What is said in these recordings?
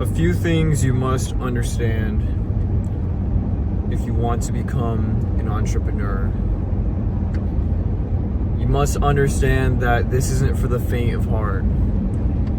A few things you must understand if you want to become an entrepreneur. You must understand that this isn't for the faint of heart.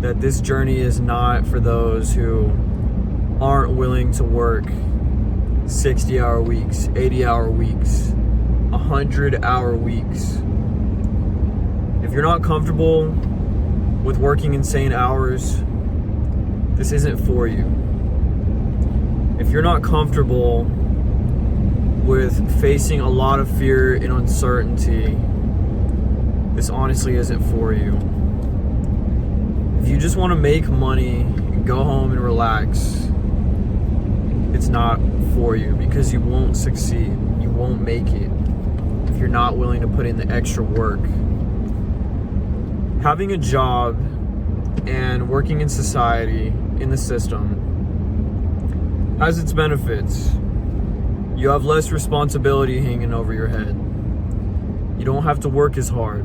That this journey is not for those who aren't willing to work 60-hour weeks, 80-hour weeks, 100-hour weeks. If you're not comfortable with working insane hours, this isn't for you. If you're not comfortable with facing a lot of fear and uncertainty, this honestly isn't for you. If you just want to make money and go home and relax, it's not for you, because you won't succeed. You won't make it if you're not willing to put in the extra work. Having a job and working in society, in the system, has its benefits. You have less responsibility hanging over your head. You don't have to work as hard.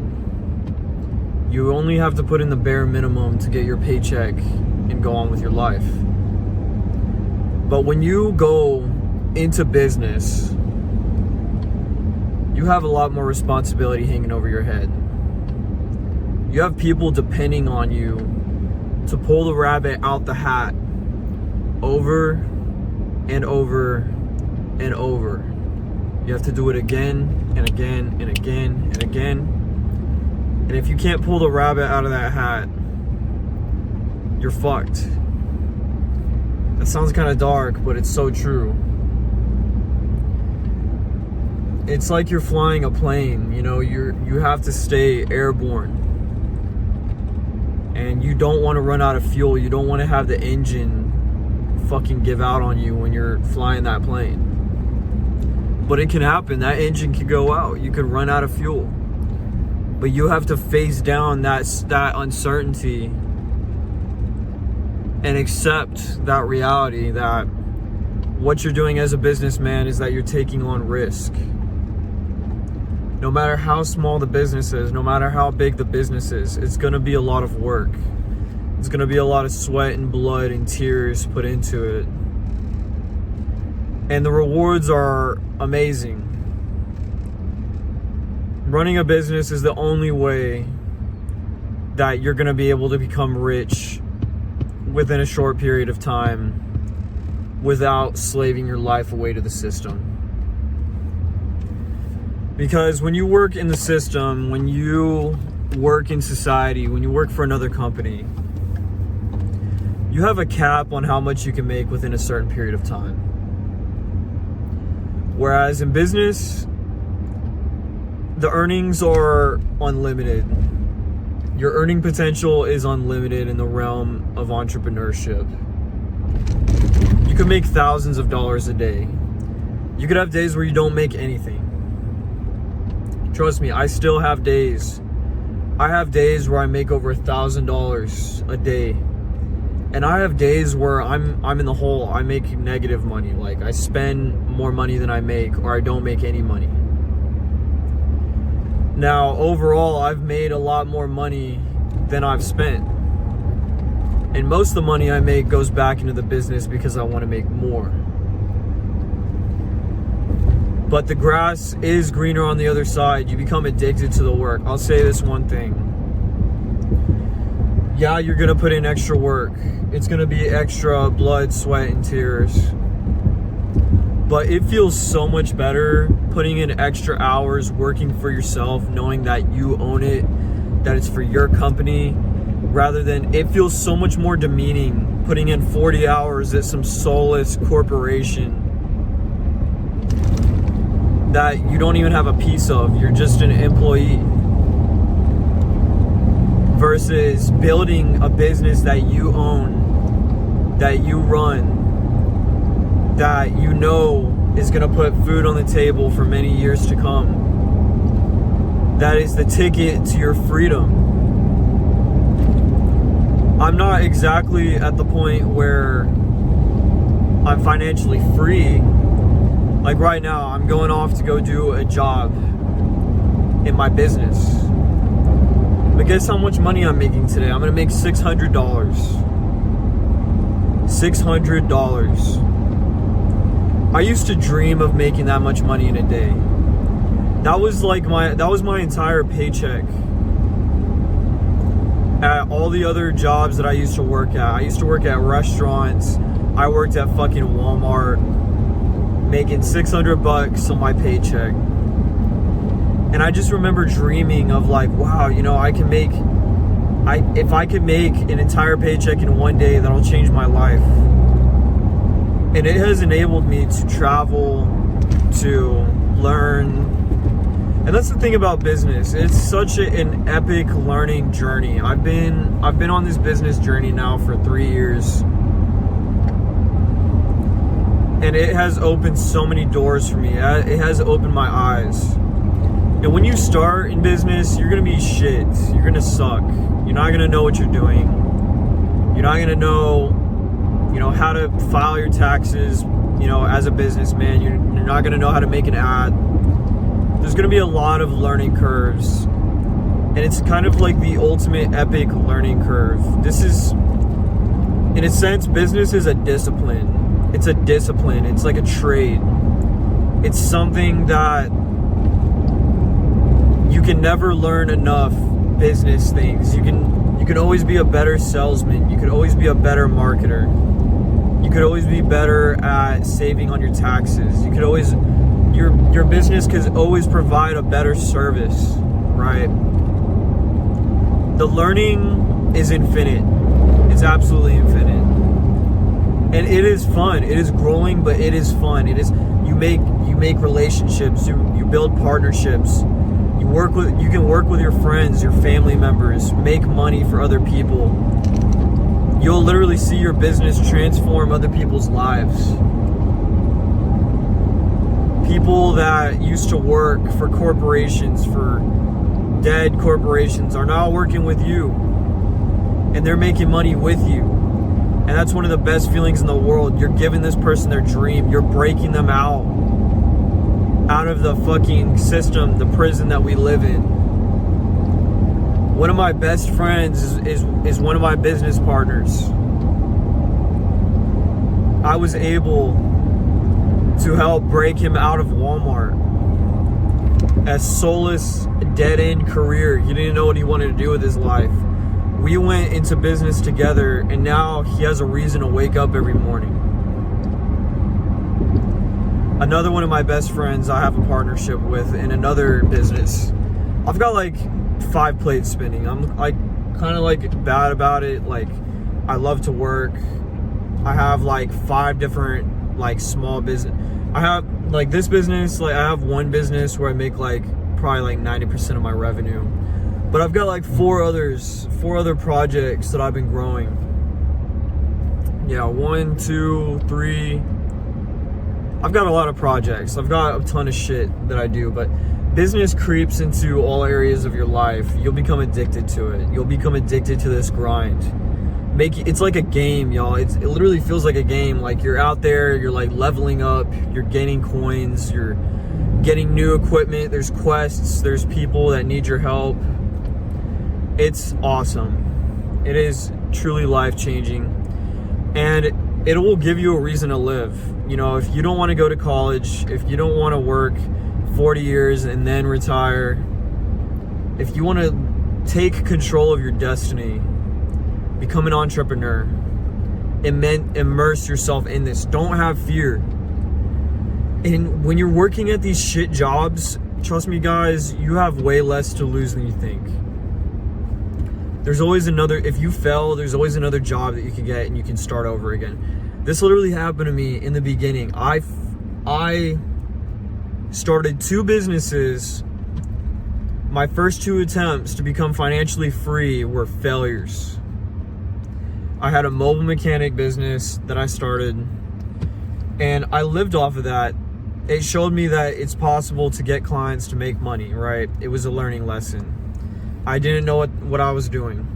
You only have to put in the bare minimum to get your paycheck and go on with your life. But when you go into business, you have a lot more responsibility hanging over your head. You have people depending on you to pull the rabbit out the hat over and over and over. You have to do it again and again and again and again. And if you can't pull the rabbit out of that hat, you're fucked. That sounds kind of dark, but it's so true. It's like you're flying a plane, you have to stay airborne. And you don't want to run out of fuel. You don't want to have the engine fucking give out on you when you're flying that plane. But it can happen. That engine can go out. You could run out of fuel. But you have to face down that uncertainty and accept that reality that what you're doing as a businessman is that you're taking on risk. No matter how small the business is, no matter how big the business is, it's going to be a lot of work. It's going to be a lot of sweat and blood and tears put into it. And the rewards are amazing. Running a business is the only way that you're going to be able to become rich within a short period of time without slaving your life away to the system. Because when you work in the system, when you work in society, when you work for another company, you have a cap on how much you can make within a certain period of time. Whereas in business, the earnings are unlimited. Your earning potential is unlimited in the realm of entrepreneurship. You can make thousands of dollars a day. You could have days where you don't make anything. Trust me, I still have days. I have days where I make over $1,000 a day. And I have days where I'm in the hole. I make negative money. Like, I spend more money than I make, or I don't make any money. Now, overall, I've made a lot more money than I've spent. And most of the money I make goes back into the business because I want to make more. But the grass is greener on the other side. You become addicted to the work. I'll say this one thing. Yeah, you're going to put in extra work. It's going to be extra blood, sweat, and tears. But it feels so much better putting in extra hours, working for yourself, knowing that you own it, that it's for your company, rather than, it feels so much more demeaning putting in 40 hours at some soulless corporation that you don't even have a piece of. You're just an employee. Versus building a business that you own, that you run, that you know is going to put food on the table for many years to come. That is the ticket to your freedom. I'm not exactly at the point where I'm financially free. Like right now, I'm going off to go do a job in my business. But guess how much money I'm making today? I'm gonna make $600. $600 $600. I used to dream of making that much money in a day. That was my entire paycheck at all the other jobs that I used to work at. I used to work at restaurants. I worked at fucking Walmart, making $600 on my paycheck. And I just remember dreaming of like, wow, you know, if I could make an entire paycheck in one day, that'll change my life. And it has enabled me to travel, to learn. And that's the thing about business. It's such an epic learning journey. I've been on this business journey now for 3 years. And it has opened so many doors for me. It has opened my eyes. And when you start in business, you're going to be shit. You're going to suck. You're not going to know what you're doing. You're not going to know, how to file your taxes, as a businessman. You're not going to know how to make an ad. There's going to be a lot of learning curves. And it's kind of like the ultimate epic learning curve. This is, in a sense, business is a discipline. It's a discipline. It's like a trade. It's something that you can never learn enough business things. You can always be a better salesman. You could always be a better marketer. You could always be better at saving on your taxes. You could always, your business could always provide a better service, right? The learning is infinite. It's absolutely infinite. And it is fun. It is growing, but it is fun. It is, you make relationships, you build partnerships. You can work with your friends, your family members, make money for other people. You'll literally see your business transform other people's lives. People that used to work for corporations, for dead corporations, are now working with you. And they're making money with you. And that's one of the best feelings in the world. You're giving this person their dream. You're breaking them out of the fucking system, the prison that we live in. One of my best friends is one of my business partners. I was able to help break him out of Walmart. A soulless, dead-end career. He didn't know what he wanted to do with his life. We went into business together, and now he has a reason to wake up every morning. Another one of my best friends I have a partnership with in another business. I've got like 5 plates spinning. I'm like kind of like bad about it. Like, I love to work. I have like 5 different like small business. I have like this business, like I have one business where I make like probably like 90% of my revenue. But I've got like 4 other projects that I've been growing. Yeah, 1, 2, 3. I've got a lot of projects. I've got a ton of shit that I do, but business creeps into all areas of your life. You'll become addicted to it. You'll become addicted to this grind. It's like a game, y'all. It literally feels like a game. Like you're out there, you're like leveling up, you're gaining coins, you're getting new equipment. There's quests, there's people that need your help. It's awesome. It is truly life-changing. And it will give you a reason to live. If you don't want to go to college, if you don't want to work 40 years and then retire, if you want to take control of your destiny, become an entrepreneur, immerse yourself in this. Don't have fear. And when you're working at these shit jobs, trust me guys, you have way less to lose than you think. There's always if you fail, there's always another job that you can get and you can start over again. This literally happened to me in the beginning. I started 2 businesses. My first 2 attempts to become financially free were failures. I had a mobile mechanic business that I started, and I lived off of that. It showed me that it's possible to get clients to make money, right? It was a learning lesson. I didn't know what I was doing,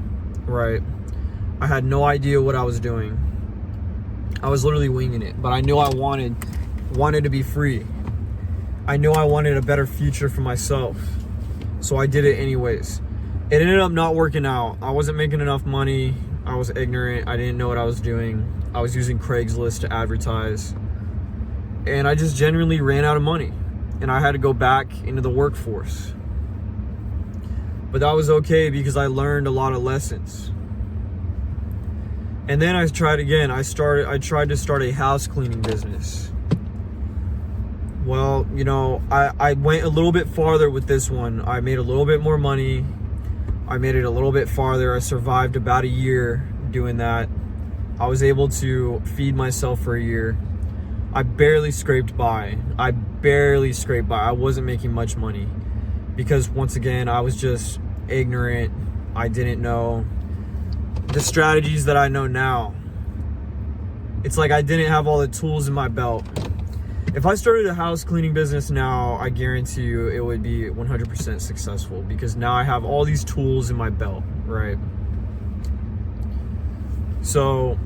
right? I had no idea what I was doing. I was literally winging it, but I knew I wanted to be free. I knew I wanted a better future for myself, so I did it anyways. It ended up not working out. I wasn't making enough money. I was ignorant. I didn't know what I was doing. I was using Craigslist to advertise. And I just genuinely ran out of money. And I had to go back into the workforce. But that was okay because I learned a lot of lessons. And then I tried again. I tried to start a house cleaning business. Well, you know, I went a little bit farther with this one. I made a little bit more money. I made it a little bit farther. I survived about a year doing that. I was able to feed myself for a year. I barely scraped by. I wasn't making much money because, once again, I was just ignorant. I didn't know the strategies that I know now. It's like I didn't have all the tools in my belt. If I started a house cleaning business now, I guarantee you it would be 100% successful because now I have all these tools in my belt, right? So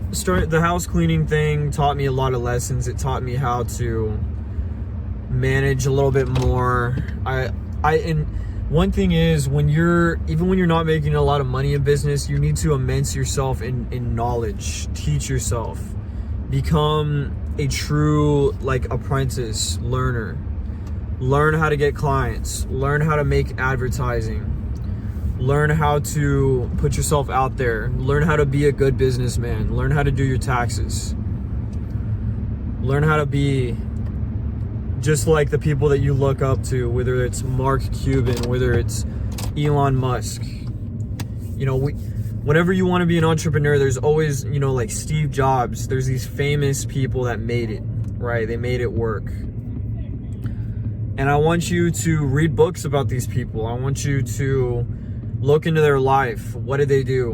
the house cleaning thing taught me a lot of lessons. It taught me how to manage a little bit more. And one thing is, when you're not making a lot of money in business, you need to immerse yourself in knowledge. Teach yourself. Become a true apprentice learner. Learn how to get clients. Learn how to make advertising. Learn how to put yourself out there. Learn how to be a good businessman. Learn how to do your taxes. Learn how to be just like the people that you look up to, whether it's Mark Cuban, whether it's Elon Musk. You know, whenever you want to be an entrepreneur, there's always, like Steve Jobs, there's these famous people that made it, right? They made it work. And I want you to read books about these people. I want you to look into their life. What did they do?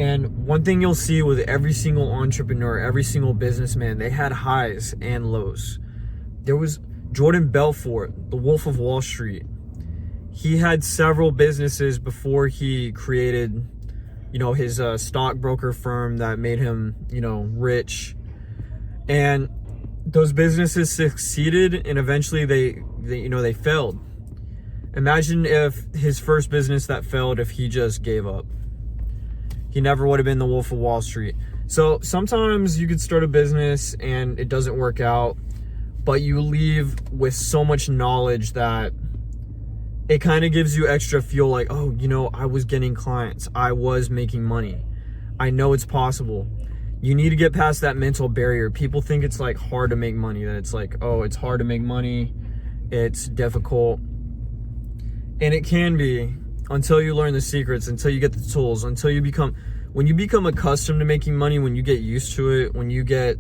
And one thing you'll see with every single entrepreneur, every single businessman, they had highs and lows. There was Jordan Belfort, the Wolf of Wall Street. He had several businesses before he created, his stockbroker firm that made him, rich. And those businesses succeeded, and eventually they failed. Imagine if his first business that failed, if he just gave up. He never would have been the Wolf of Wall Street. So sometimes you could start a business and it doesn't work out, but you leave with so much knowledge that it kind of gives you extra fuel, like, oh, I was getting clients. I was making money. I know it's possible. You need to get past that mental barrier. People think it's hard to make money, that it's oh, it's hard to make money. It's difficult. And it can be, until you learn the secrets, until you get the tools, when you become accustomed to making money, when you get used to it, when you get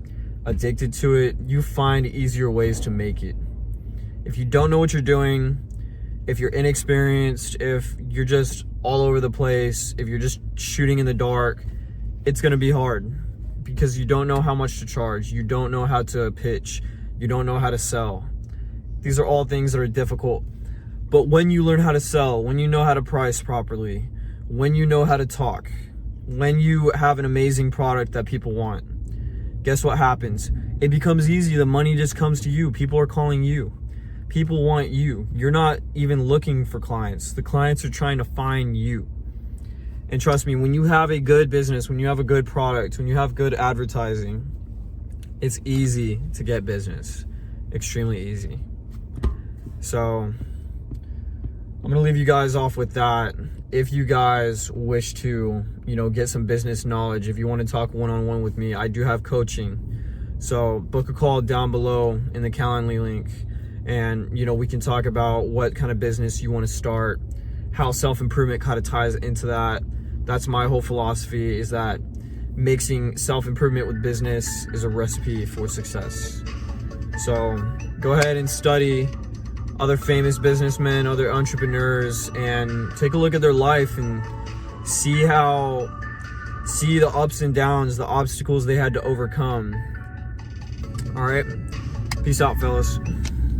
addicted to it, you find easier ways to make it. If you don't know what you're doing, if you're inexperienced, if you're just all over the place, if you're just shooting in the dark, it's going to be hard because you don't know how much to charge. You don't know how to pitch. You don't know how to sell. These are all things that are difficult. But when you learn how to sell, when you know how to price properly, when you know how to talk, when you have an amazing product that people want, guess what happens? It becomes easy. The money just comes to you. People are calling you. People want you. You're not even looking for clients. The clients are trying to find you. And trust me, when you have a good business, when you have a good product, when you have good advertising, it's easy to get business. Extremely easy. So I'm going to leave you guys off with that. If you guys wish to, get some business knowledge, if you want to talk one-on-one with me, I do have coaching. So book a call down below in the Calendly link. And, we can talk about what kind of business you want to start, how self-improvement kind of ties into that. That's my whole philosophy, is that mixing self-improvement with business is a recipe for success. So go ahead and study other famous businessmen, other entrepreneurs, and take a look at their life and see the ups and downs, the obstacles they had to overcome. All right. Peace out, fellas.